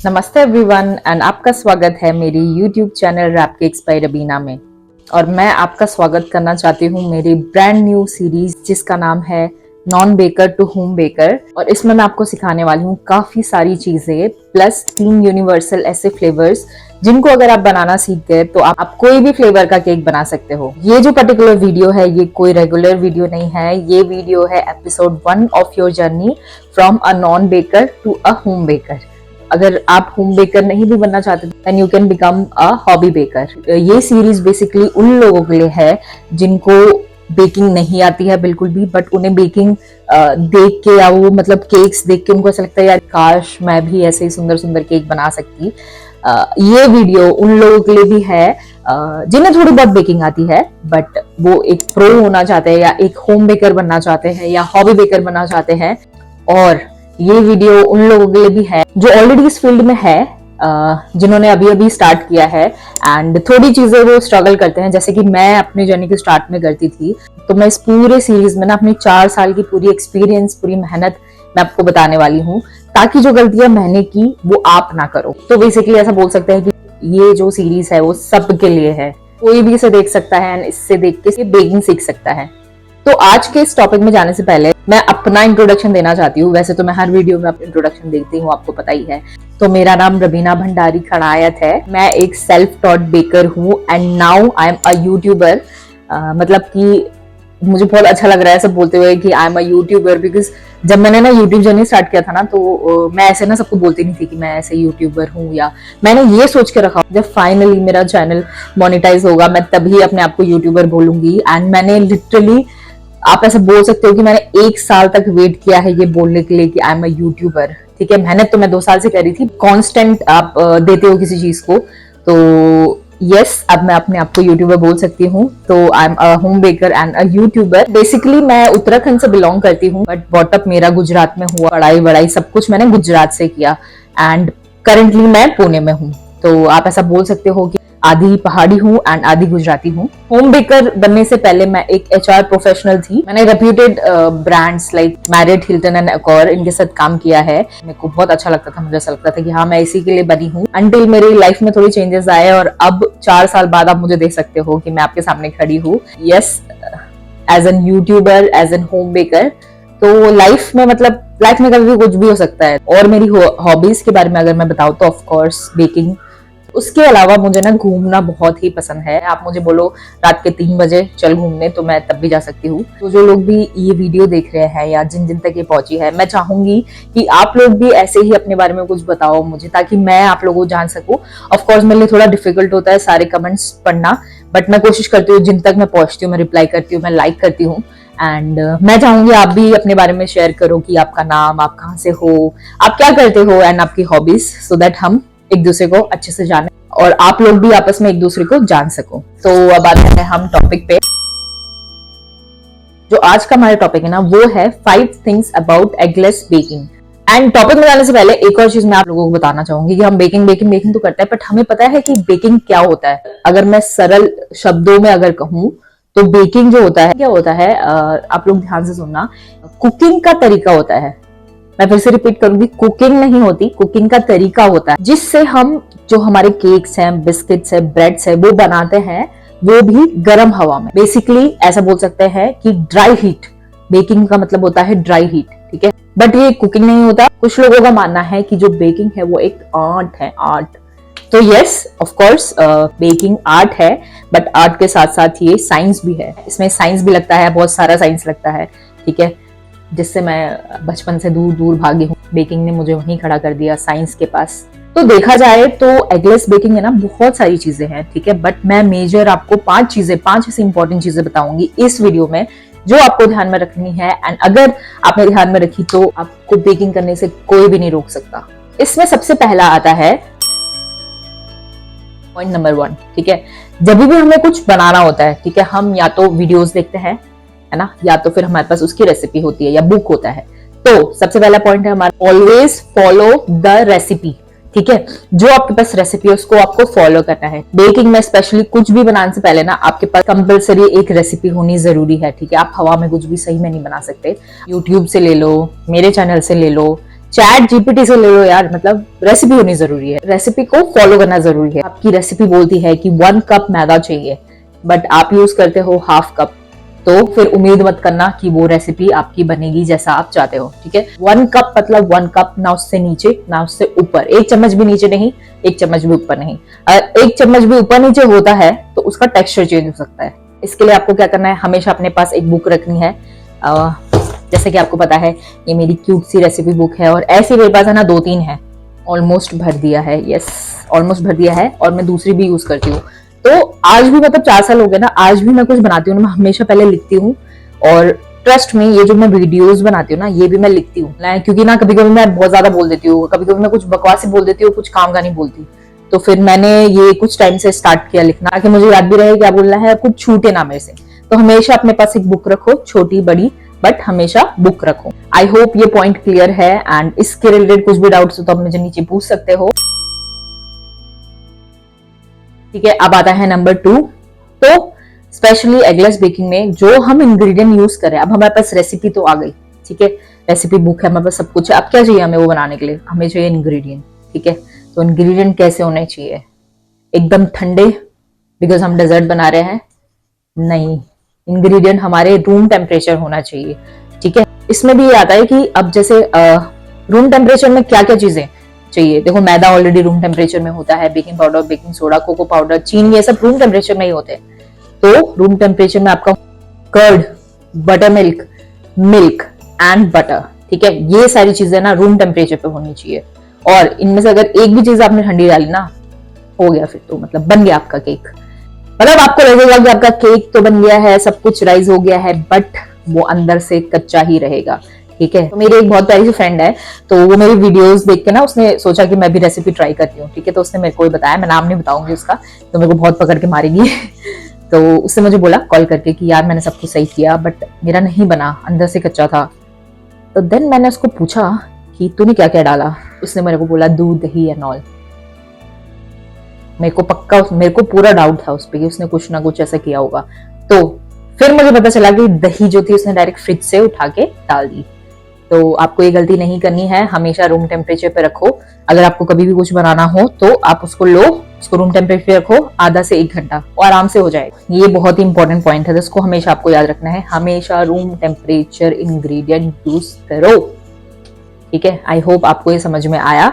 नमस्ते everyone and आपका स्वागत है मेरी YouTube channel wrap cakes by Rabina में। और मैं आपका स्वागत करना चाहती हूँ मेरी ब्रांड न्यू सीरीज जिसका नाम है non baker to home baker. और इसमें मैं आपको सिखाने वाली हूँ काफी सारी चीजें प्लस 3 यूनिवर्सल ऐसे फ्लेवर्स जिनको अगर आप बनाना सीख गए तो आप कोई भी फ्लेवर का केक बना सकते हो। ये जो पर्टिकुलर वीडियो है ये कोई रेगुलर वीडियो नहीं है, ये वीडियो है episode 1 of your journey from a non baker to a home baker. अगर आप होम बेकर नहीं भी बनना चाहते then you can become a hobby baker. ये सीरीज बेसिकली उन लोगों के लिए है जिनको बेकिंग नहीं आती है बिल्कुल भी, बट उन्हें बेकिंग देख के या वो मतलब केक्स देख के उनको ऐसा लगता है यार काश मैं भी ऐसे ही सुंदर सुंदर केक बना सकती। ये वीडियो उन लोगों के लिए भी है जिन्हें थोड़ी बहुत बेकिंग आती है बट वो एक प्रो होना चाहते हैं या एक होम बेकर बनना चाहते हैं या हॉबी बेकर बनना चाहते हैं। और ये वीडियो उन लोगों के लिए भी है जो ऑलरेडी इस फील्ड में है, जिन्होंने अभी अभी स्टार्ट किया है एंड थोड़ी चीजें वो स्ट्रगल करते हैं, जैसे कि मैं अपनी जर्नी के स्टार्ट में करती थी। तो मैं इस पूरे सीरीज में ना अपनी 4 साल की पूरी एक्सपीरियंस पूरी मेहनत मैं आपको बताने वाली हूँ ताकि जो गलतियां मैंने की वो आप ना करो। तो बेसिकली ऐसा बोल सकते हैं कि ये जो सीरीज है वो सबके लिए है, कोई भी इसे देख सकता है एंड इससे देख के बेकिंग सीख सकता है। तो आज के इस टॉपिक में जाने से पहले मैं अपना इंट्रोडक्शन देना चाहती हूँ। वैसे तो मैं हर वीडियो में अपना इंट्रोडक्शन देती हूँ, आपको पता ही है। तो मेरा नाम रबीना भंडारी खड़ायत है, मैं एक सेल्फ टॉट बेकर हूँ and now I am a YouTuber. मतलब कि मुझे बहुत अच्छा लग रहा है सब बोलते हुए कि I am a YouTuber, because जब मैंने ना यूट्यूब जर्नी स्टार्ट किया था ना तो मैं ऐसे ना सबको बोलती नहीं थी कि मैं ऐसे यूट्यूबर हूँ, या मैंने ये सोच के रखा जब फाइनली मेरा चैनल मोनेटाइज होगा मैं तभी अपने आप को यूट्यूबर बोलूंगी। एंड मैंने लिटरली आप ऐसे बोल सकते हो कि मैंने 1 साल तक वेट किया है ये बोलने के लिए कि आई एम अ यूट्यूबर। ठीक है, मेहनत तो मैं 2 साल से करी थी, कांस्टेंट आप देते हो किसी चीज को तो यस अब मैं अपने आप को यूट्यूबर बोल सकती हूँ। तो I am a home baker and a YouTuber. Basically मैं उत्तराखंड से बिलोंग करती हूँ बट बॉटअप मेरा गुजरात में हुआ, पढ़ाई वढ़ाई सब कुछ मैंने गुजरात से किया एंड करेंटली मैं पुणे में हूँ। तो आप ऐसा बोल सकते हो कि आधी पहाड़ी हूँ एंड आधी गुजराती हूँ। होम बेकर बनने से पहले मैं एक HR प्रोफेशनल थी। मैंने reputed brands like Marriott, Hilton and Accor इनके साथ काम किया है। मेरे को बहुत अच्छा लगता था, मुझे ऐसा लगता था कि हाँ मैं इसी के लिए बनी हूँ, अंटिल मेरी लाइफ में थोड़ी चेंजेस आए और अब 4 साल बाद आप मुझे देख सकते हो कि मैं आपके सामने खड़ी हूँ। Yes, as an YouTuber, as an home baker. तो लाइफ में मतलब लाइफ में कभी भी कुछ भी हो सकता है। और मेरी हॉबीज के बारे में अगर मैं बताऊँ तो ऑफ कोर्स बेकिंग। उसके अलावा मुझे ना घूमना बहुत ही पसंद है। आप मुझे बोलो रात के 3 बजे चल घूमने तो मैं तब भी जा सकती हूँ। तो जो लोग भी ये वीडियो देख रहे हैं या जिन जिन तक ये पहुंची है, मैं चाहूंगी कि आप लोग भी ऐसे ही अपने बारे में कुछ बताओ मुझे ताकि मैं आप लोगों को जान सकूं। ऑफ कोर्स मेरे लिए थोड़ा डिफिकल्ट होता है सारे कमेंट्स पढ़ना, बट मैं कोशिश करती हूँ जिन तक मैं पहुंचती हूँ मैं रिप्लाई करती हूँ, मैं लाइक करती हूँ। एंड मैं चाहूंगी आप भी अपने बारे में शेयर करो कि आपका नाम, आप कहाँ से हो, आप क्या करते हो एंड आपकी हॉबीज, सो दैट हम एक दूसरे को अच्छे से जाने और आप लोग भी आपस में एक दूसरे को जान सको। तो अब आते हैं हम टॉपिक पे। जो आज का हमारा टॉपिक है ना वो है 5 things about eggless baking. And topic में जाने से पहले एक और चीज मैं आप लोगों को बताना चाहूंगी कि हम बेकिंग तो करते हैं बट हमें पता है कि बेकिंग क्या होता है। अगर मैं सरल शब्दों में अगर कहूँ तो बेकिंग जो होता है क्या होता है, आप लोग ध्यान से सुनना, कुकिंग का तरीका होता है। मैं फिर से रिपीट करूंगी, कुकिंग नहीं होती, कुकिंग का तरीका होता है जिससे हम जो हमारे केक्स हैं, बिस्किट्स है, ब्रेड्स है वो बनाते हैं, वो भी गर्म हवा में। बेसिकली ऐसा बोल सकते हैं कि ड्राई हीट, बेकिंग का मतलब होता है ड्राई हीट। ठीक है, बट ये कुकिंग नहीं होता। कुछ लोगों का मानना है कि जो बेकिंग है वो एक आर्ट है, आर्ट। तो yes of course baking art है, बट आर्ट के साथ साथ ये साइंस भी है। इसमें साइंस भी लगता है, बहुत सारा साइंस लगता है। ठीक है, जिससे मैं बचपन से दूर दूर भागी हूँ, बेकिंग ने मुझे वहीं खड़ा कर दिया साइंस के पास। तो देखा जाए तो एगलेस बेकिंग है ना बहुत सारी चीजें हैं। ठीक है, बट मैं मेजर आपको 5 ऐसी इंपॉर्टेंट चीजें बताऊंगी इस वीडियो में जो आपको ध्यान में रखनी है। एंड अगर आपने ध्यान में रखी तो आपको बेकिंग करने से कोई भी नहीं रोक सकता। इसमें सबसे पहला आता है पॉइंट नंबर 1। ठीक है, जब भी हमें कुछ बनाना होता है, ठीक है, हम या तो वीडियोस देखते हैं, है ना, या तो फिर हमारे पास उसकी रेसिपी होती है या बुक होता है। तो सबसे पहला पॉइंट है हमारा ऑलवेज फॉलो द रेसिपी। ठीक है, जो आपके पास रेसिपी है उसको आपको फॉलो करना है। बेकिंग में स्पेशली कुछ भी बनाने से पहले ना आपके पास कंपलसरी एक रेसिपी होनी जरूरी है। ठीक है, आप हवा में कुछ भी सही में नहीं बना सकते। यूट्यूब से ले लो, मेरे चैनल से ले लो, चैट जीपीटी से ले लो यार, मतलब रेसिपी होनी जरूरी है, रेसिपी को फॉलो करना जरूरी है। आपकी रेसिपी बोलती है कि 1 कप मैदा चाहिए, बट आप यूज करते हो हाफ कप, तो फिर उम्मीद मत करना कि वो रेसिपी आपकी बनेगी जैसा आप चाहते हो। ठीक है, 1 कप मतलब 1 कप, ना उससे नीचे ना उससे ऊपर, 1 चम्मच भी नीचे नहीं, 1 चम्मच भी ऊपर नहीं। अगर 1 चम्मच भी ऊपर नीचे होता है तो उसका टेक्सचर चेंज हो सकता है। इसके लिए आपको क्या करना है, हमेशा अपने पास एक बुक रखनी है। जैसे कि आपको पता है ये मेरी क्यूट सी रेसिपी बुक है, और ऐसी मेरे पास है ना 2-3 है। ऑलमोस्ट भर दिया है, यस ऑलमोस्ट भर दिया है, और मैं दूसरी भी यूज करती हूँ। तो आज भी मतलब 4 साल हो गए ना, आज भी मैं कुछ बनाती हूँ ना, मैं हमेशा पहले लिखती हूँ। और ट्रस्ट में ये जो मैं वीडियोस बनाती हूँ ना, ये भी मैं लिखती हूँ, क्योंकि ना कभी कभी मैं बहुत ज्यादा बोल देती हूँ, कभी कभी मैं कुछ बकवास बोल देती हूँ, कुछ काम का नहीं बोलती। तो फिर मैंने ये कुछ टाइम से स्टार्ट किया लिखना, कि मुझे याद भी रहे क्या बोलना है, कुछ छूटे ना मेरे से। तो हमेशा अपने पास एक बुक रखो, छोटी बड़ी, बट हमेशा बुक रखो। आई होप ये पॉइंट क्लियर है, एंड इसके रिलेटेड कुछ भी डाउट्स हो तो आप मुझे नीचे पूछ सकते हो। ठीक है, अब आता है नंबर 2। तो स्पेशली एगलेस बेकिंग में जो हम इंग्रेडिएंट यूज करें, अब हमारे पास रेसिपी तो आ गई, ठीक है, रेसिपी बुक है हमारे पास, सब कुछ है। अब क्या चाहिए हमें वो बनाने के लिए, हमें चाहिए इंग्रेडिएंट। ठीक है, तो इंग्रेडिएंट कैसे होने चाहिए, एकदम ठंडे, बिकॉज हम डेजर्ट बना रहे हैं, नहीं, इंग्रेडिएंट हमारे रूम टेम्परेचर होना चाहिए। ठीक है, इसमें भी ये आता है कि अब जैसे रूम टेम्परेचर में क्या क्या चीजें चाहिए। देखो मैदा ऑलरेडी रूम टेम्परेचर में होता है, baking powder, baking soda, cocoa powder, चीनी, ये सब रूम टेम्परेचर में ही होते हैं। तो रूम टेम्परेचर में आपका curd, butter milk, milk and butter, ठीक है, ये सारी चीजें ना रूम टेम्परेचर पे होनी चाहिए। और इनमें से अगर एक भी चीज आपने ठंडी डाली ना, हो गया, फिर तो मतलब बन गया आपका केक। मतलब आपको लगेगा कि आपका केक तो बन गया है, सब कुछ राइज हो गया है, बट वो अंदर से कच्चा ही रहेगा। ठीक है, तो मेरी एक बहुत प्यारी सी फ्रेंड है, तो वो मेरी वीडियोस देख के ना उसने सोचा कि मैं भी रेसिपी ट्राई करती हूँ। ठीक है, तो उसने मेरे को बताया, मैं नाम नहीं बताऊंगी उसका, तो मेरे को बहुत पकड़ के मारेगी तो उसने मुझे बोला कॉल करके कि यार मैंने सब कुछ सही किया, बट मेरा नहीं बना, अंदर से कच्चा था। तो देन मैंने उसको पूछा कि तूने क्या क्या डाला। उसने मेरे को बोला दूध, दही एंड ऑल। मेरे को पूरा डाउट था उस पर कि उसने कुछ ना कुछ ऐसा किया होगा। तो फिर मुझे पता चला कि दही जो थी उसने डायरेक्ट फ्रिज से उठा के डाल दी। तो आपको ये गलती नहीं करनी है, हमेशा रूम टेम्परेचर पे रखो। अगर आपको कभी भी कुछ बनाना हो तो आप उसको लो, उसको रूम टेम्परेचर पे रखो आधा से 1 घंटा, और आराम से हो जाएगा। ये बहुत ही इंपॉर्टेंट पॉइंट है, जिसको हमेशा आपको याद रखना है, हमेशा रूम टेम्परेचर इंग्रेडिएंट यूज करो। ठीक है, आई होप आपको ये समझ में आया।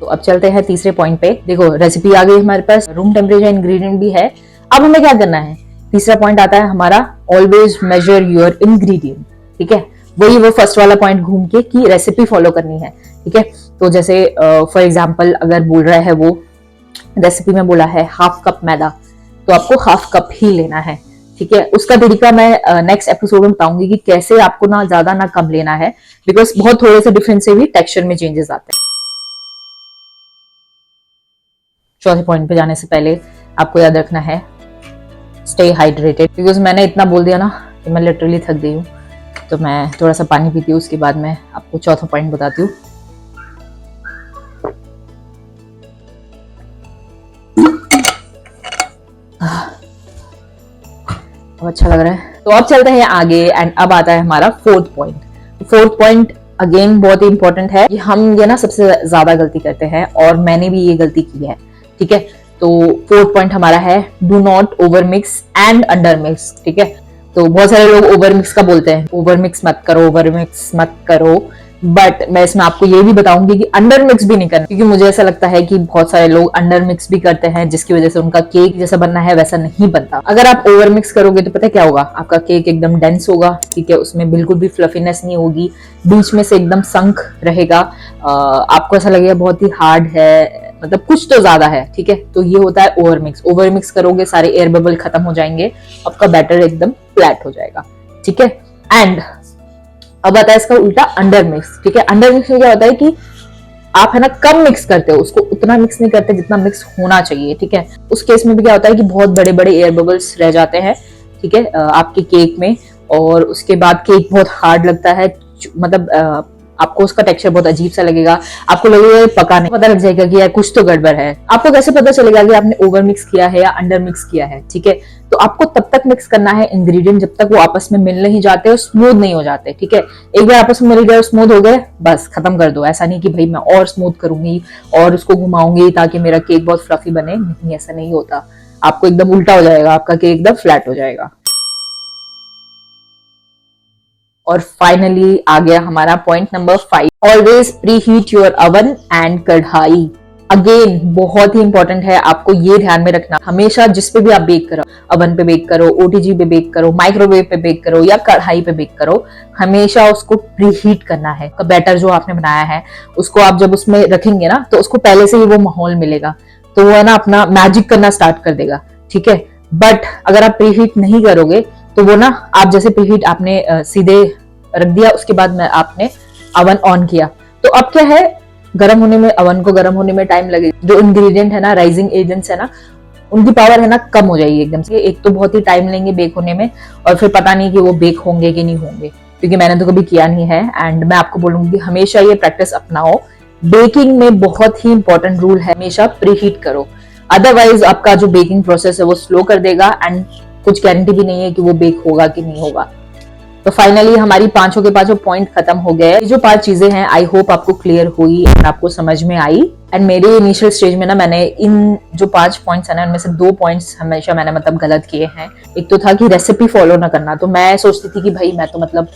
तो अब चलते हैं तीसरे पॉइंट पे। देखो रेसिपी आ गई हमारे पास, रूम टेम्परेचर इंग्रेडिएंट भी है। अब हमें क्या करना है, तीसरा पॉइंट आता है हमारा, ऑलवेज मेजर योर इंग्रेडिएंट। ठीक है, वही वो फर्स्ट वाला पॉइंट घूम के कि रेसिपी फॉलो करनी है। ठीक है, तो जैसे फॉर एग्जांपल अगर बोल रहा है वो, रेसिपी में बोला है हाफ कप मैदा, तो आपको हाफ कप ही लेना है। ठीक है, उसका तरीका मैं नेक्स्ट एपिसोड में बताऊंगी कि कैसे आपको ना ज्यादा ना कम लेना है, बिकॉज बहुत थोड़े से डिफरेंस से भी टेक्सचर में चेंजेस आते हैं। चौथे पॉइंट पे जाने से पहले आपको याद रखना है, स्टे हाइड्रेटेड, बिकॉज मैंने इतना बोल दिया ना कि मैं लिटरली थक गई हूँ। तो मैं थोड़ा सा पानी पीती हूँ, उसके बाद मैं आपको चौथा पॉइंट बताती हूँ। अब अच्छा लग रहा है। तो अब चलते हैं आगे, एंड अब आता है हमारा fourth point. Fourth point again बहुत ही इंपॉर्टेंट है, कि हम ये ना सबसे ज्यादा गलती करते हैं, और मैंने भी ये गलती की है। ठीक है, तो फोर्थ पॉइंट हमारा है, do not over mix and under mix. ठीक है, तो बहुत सारे लोग ओवर मिक्स का बोलते हैं, ओवर मिक्स मत करो, ओवर मिक्स मत करो, बट मैं इसमें आपको ये भी बताऊंगी कि अंडर मिक्स भी नहीं करना, क्योंकि मुझे ऐसा लगता है कि बहुत सारे लोग अंडर मिक्स भी करते हैं, जिसकी वजह से उनका केक जैसा बनना है वैसा नहीं बनता। अगर आप ओवर मिक्स करोगे तो पता है क्या होगा, आपका केक एकदम डेंस होगा। ठीक है, उसमें बिल्कुल भी फ्लफीनेस नहीं होगी, बीच में से एकदम संक रहेगा, आपको ऐसा लगेगा बहुत ही हार्ड है, मतलब कुछ तो ज्यादा है। ठीक है, तो ये होता है ओवर मिक्स। ओवर मिक्स करोगे सारे एयर बबल खत्म हो जाएंगे, आपका बैटर एकदम फ्लैट हो जाएगा। ठीक है, एंड अब आता है इसका उल्टा, अंडर मिक्स। ठीक है, अंडर मिक्स में क्या होता है कि आप है ना कम मिक्स करते हो, उसको उतना मिक्स नहीं करते जितना मिक्स होना चाहिए। ठीक है, उस केस में भी क्या होता है कि बहुत बड़े बड़े एयर बबल्स रह जाते हैं। ठीक है, आपके केक में, और उसके बाद केक बहुत हार्ड लगता है, मतलब आपको उसका टेक्सचर बहुत अजीब सा लगेगा, आपको लगेगा पका नहीं, पता लग जाएगा कि यार कुछ तो गड़बड़ है। आपको कैसे पता चलेगा कि आपने ओवर मिक्स किया है या अंडर मिक्स किया है। ठीक है, तो आपको तब तक मिक्स करना है इंग्रेडिएंट जब तक वो आपस में मिल नहीं जाते और स्मूथ नहीं हो जाते। ठीक है, एक बार आपस में मिल गए और स्मूथ हो गए, बस खत्म कर दो। ऐसा नहीं कि भाई मैं और स्मूथ करूंगी और उसको घुमाऊंगी ताकि मेरा केक बहुत फ्लफी बने, नहीं, ऐसा नहीं होता। आपको एकदम उल्टा हो जाएगा, आपका केक एकदम फ्लैट हो जाएगा। और फाइनली आ गया हमारा point number 5, always pre heat your oven and kadhai. Again बहुत ही इंपॉर्टेंट है, आपको ये ध्यान में रखना, हमेशा जिस पे भी आप बेक करो, अवन पे बेक करो, ओटीजी पे बेक करो, माइक्रोवेव पे बेक करो या कढ़ाई पे बेक करो, हमेशा उसको प्री हीट करना है। बैटर जो आपने बनाया है उसको आप जब उसमें रखेंगे ना, तो उसको पहले से ही वो माहौल मिलेगा, तो वो है ना अपना मैजिक करना स्टार्ट कर देगा। ठीक है, बट अगर आप प्री हीट नहीं करोगे तो वो ना, आप जैसे प्री हीट आपने सीधे रख दिया, उसके बाद में आपने अवन ऑन किया, तो अब क्या है, गर्म होने में, अवन को गर्म होने में टाइम लगेगा। जो इंग्रेडिएंट है ना, राइजिंग एजेंट्स है ना, उनकी पावर है ना कम हो जाएगी एकदम से। एक तो बहुत ही टाइम लेंगे बेक होने में, और फिर पता नहीं कि वो बेक होंगे कि नहीं होंगे, क्योंकि मैंने तो कभी किया नहीं है। एंड मैं आपको बोलूंगी हमेशा ये प्रैक्टिस अपनाओ। बेकिंग में बहुत ही इंपॉर्टेंट रूल है, हमेशा प्री हीट करो, अदरवाइज आपका जो बेकिंग प्रोसेस है वो स्लो कर देगा एंड कुछ गारंटी भी नहीं है कि वो बेक होगा कि नहीं होगा। तो फाइनली हमारी पांचों के पांचों पॉइंट खत्म हो गए। ये जो 5 चीजें हैं, आई होप आपको क्लियर हुई और आपको समझ में आई। एंड मेरे इनिशियल स्टेज में ना, मैंने इन जो 5 पॉइंट्स है ना, उनमें से 2 पॉइंट्स हमेशा मैंने मतलब गलत किए हैं। एक तो था कि रेसिपी फॉलो ना करना, तो मैं सोचती थी कि भाई मैं तो मतलब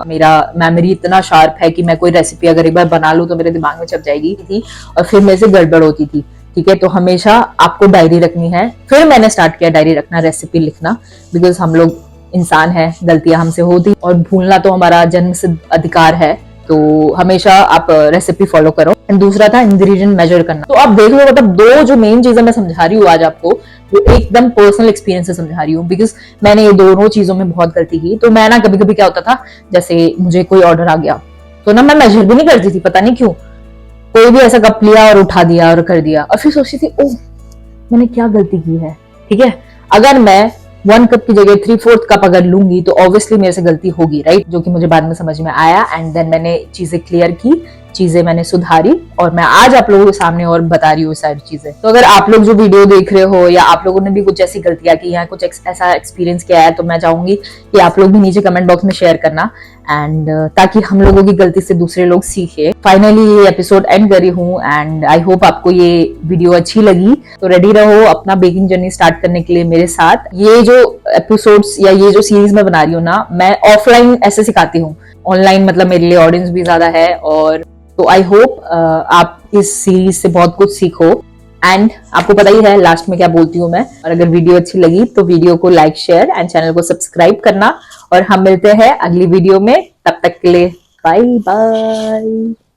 मेरा मेमोरी इतना शार्प है कि मैं कोई रेसिपी अगर एक बार बना लूं तो मेरे दिमाग में छप जाएगी थी, और फिर मेरे से गड़बड़ होती थी। ठीक है, तो हमेशा आपको डायरी रखनी है। फिर मैंने स्टार्ट किया डायरी रखना, रेसिपी लिखना, बिकॉज हम लोग इंसान है, गलतियां हमसे होती और भूलना तो हमारा जन्मसिद्ध अधिकार है। तो हमेशा आप रेसिपी फॉलो करो। एंड दूसरा था इंग्रेडिएंट मेजर करना। तो आप देख लो, मतलब 2 जो मेन चीजें मैं समझा रही हूँ आज आपको, वो एकदम पर्सनल एक्सपीरियंस से समझा रही हूँ, बिकॉज मैंने ये दोनों चीजों में बहुत गलती की। तो मैं ना कभी कभी क्या होता था, जैसे मुझे कोई ऑर्डर आ गया तो ना मैं मेजर भी नहीं करती थी, पता नहीं क्यों। कोई भी ऐसा कप लिया और उठा दिया और कर दिया, और फिर सोचती थी ओह मैंने क्या गलती की है। ठीक है, अगर मैं 1 कप की जगह 3/4 कप अगर लूंगी तो ऑब्वियसली मेरे से गलती होगी, राइट, जो कि मुझे बाद में समझ में आया। एंड देन मैंने चीजें क्लियर की, चीजें मैंने सुधारी, और मैं आज आप लोगों के सामने और बता रही हूँ सारी चीजें। तो अगर आप लोग जो वीडियो देख रहे हो या आप लोगों ने भी कुछ ऐसी गलतियां की या कुछ ऐसा एक्सपीरियंस किया है, तो मैं चाहूंगी कि आप लोग भी नीचे कमेंट बॉक्स में शेयर करना, एंड ताकि हम लोगों की गलती से दूसरे लोग सीखे। फाइनली ये एपिसोड एंड करी हूँ, एंड आई होप आपको ये वीडियो अच्छी लगी। तो रेडी रहो अपना बेकिंग जर्नी स्टार्ट करने के लिए मेरे साथ। ये जो एपिसोड्स या ये जो सीरीज मैं बना रही हूँ ना, मैं ऑफलाइन ऐसे सिखाती हूँ, ऑनलाइन मतलब मेरे लिए ऑडियंस भी ज्यादा है। और तो आई होप आप इस सीरीज से बहुत कुछ सीखो। एंड आपको पता ही है लास्ट में क्या बोलती हूँ मैं। और अगर वीडियो अच्छी लगी तो वीडियो को लाइक, शेयर एंड चैनल को सब्सक्राइब करना। और हम मिलते हैं अगली वीडियो में, तब तक के लिए बाय बाय।